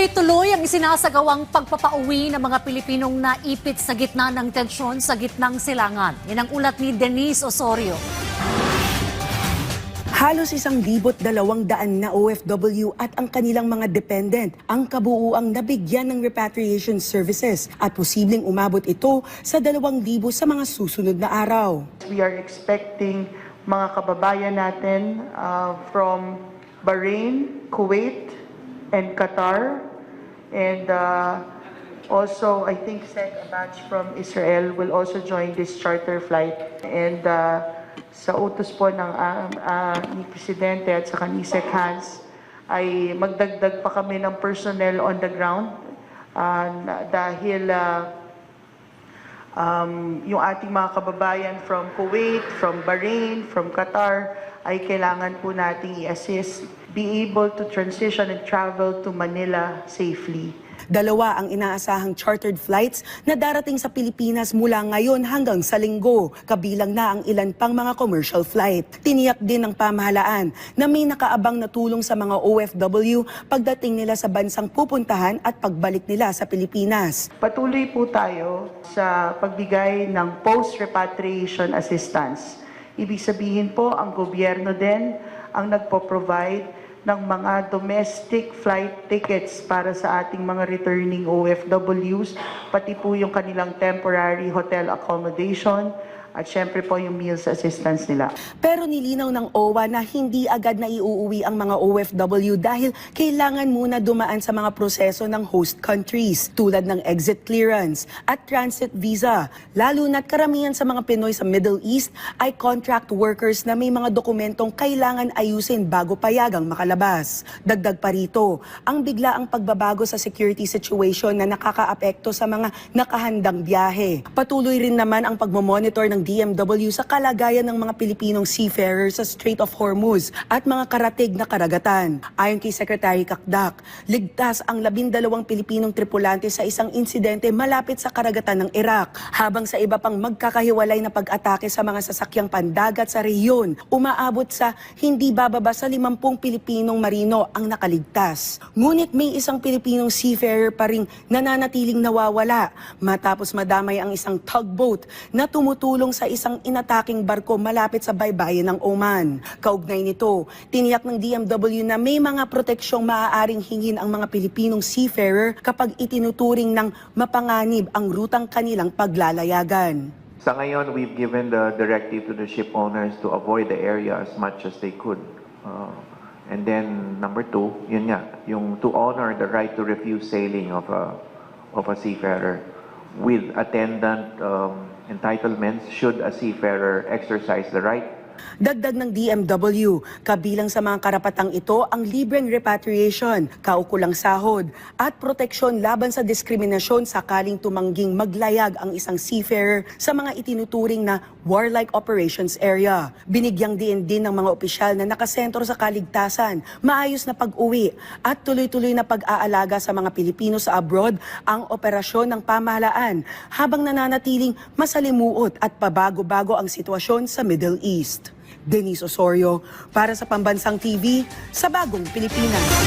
Tuloy-tuloy ang isinasagawang pagpapauwi ng mga Pilipinong naipit sa gitna ng tensyon sa gitnang silangan. Yan ang ulat ni Denise Osorio. Halos 1,200 na OFW at ang kanilang mga dependent ang kabuuang nabigyan ng repatriation services at posibleng umabot ito sa 2,000 sa mga susunod na araw. We are expecting mga kababayan natin from Bahrain, Kuwait, and Qatar, and also I think a batch from Israel will also join this charter flight. And sa utos po ng ni Presidente at sa ni Sec Hans ay magdagdag pa kami ng personnel on the ground dahil yung ating mga kababayan from Kuwait, from Bahrain, from Qatar ay kailangan po nating i-assist, be able to transition and travel to Manila safely. 2 ang inaasahang chartered flights na darating sa Pilipinas mula ngayon hanggang sa Linggo, kabilang na ang ilan pang mga commercial flight. Tiniyak din ng pamahalaan na may nakaabang na tulong sa mga OFW pagdating nila sa bansang pupuntahan at pagbalik nila sa Pilipinas. Patuloy po tayo sa pagbigay ng post-repatriation assistance. Ibig sabihin po, ang gobyerno din ang nagpo-provide ng mga domestic flight tickets para sa ating mga returning OFWs, pati po yung kanilang temporary hotel accommodation, at syempre po yung meals assistance nila. Pero nilinaw ng OWA na hindi agad na iuuwi ang mga OFW dahil kailangan muna dumaan sa mga proseso ng host countries tulad ng exit clearance at transit visa. Lalo na't karamihan sa mga Pinoy sa Middle East ay contract workers na may mga dokumentong kailangan ayusin bago payagang makalabas. Dagdag pa rito, ang biglaang pagbabago sa security situation na nakakaapekto sa mga nakahandang biyahe. Patuloy rin naman ang pagmomonitor ng DMW sa kalagayan ng mga Pilipinong seafarers sa Strait of Hormuz at mga karatig na karagatan. Ayon kay Secretary Kakdak, ligtas ang 12 Pilipinong tripulante sa isang insidente malapit sa karagatan ng Iraq, habang sa iba pang magkakahiwalay na pag-atake sa mga sasakyang pandagat sa rehiyon, umaabot sa hindi bababa sa 50 Pilipinong marino ang nakaligtas. Ngunit may isang Pilipinong seafarer pa ring nananatiling nawawala matapos madamay ang isang tugboat na tumutulong sa isang inataking barko malapit sa baybayin ng Oman. Kaugnay nito, tiniyak ng DMW na may mga proteksyong maaaring hingin ang mga Pilipinong seafarer kapag itinuturing ng mapanganib ang rutang kanilang paglalayagan. Sa ngayon, we've given the directive to the ship owners to avoid the area as much as they could. And then number 2, yun nga, yung to honor the right to refuse sailing of a seafarer with attendant entitlements should a seafarer exercise the right. Dagdag ng DMW, kabilang sa mga karapatang ito ang libreng repatriation, kaukulang sahod, at proteksyon laban sa diskriminasyon sakaling tumangging maglayag ang isang seafarer sa mga itinuturing na warlike operations area. Binigyang din ng mga opisyal na nakasentro sa kaligtasan, maayos na pag-uwi at tuloy-tuloy na pag-aalaga sa mga Pilipino sa abroad ang operasyon ng pamahalaan habang nananatiling masalimuot at pabago-bago ang sitwasyon sa Middle East. Denise Osorio para sa Pambansang TV sa Bagong Pilipinas.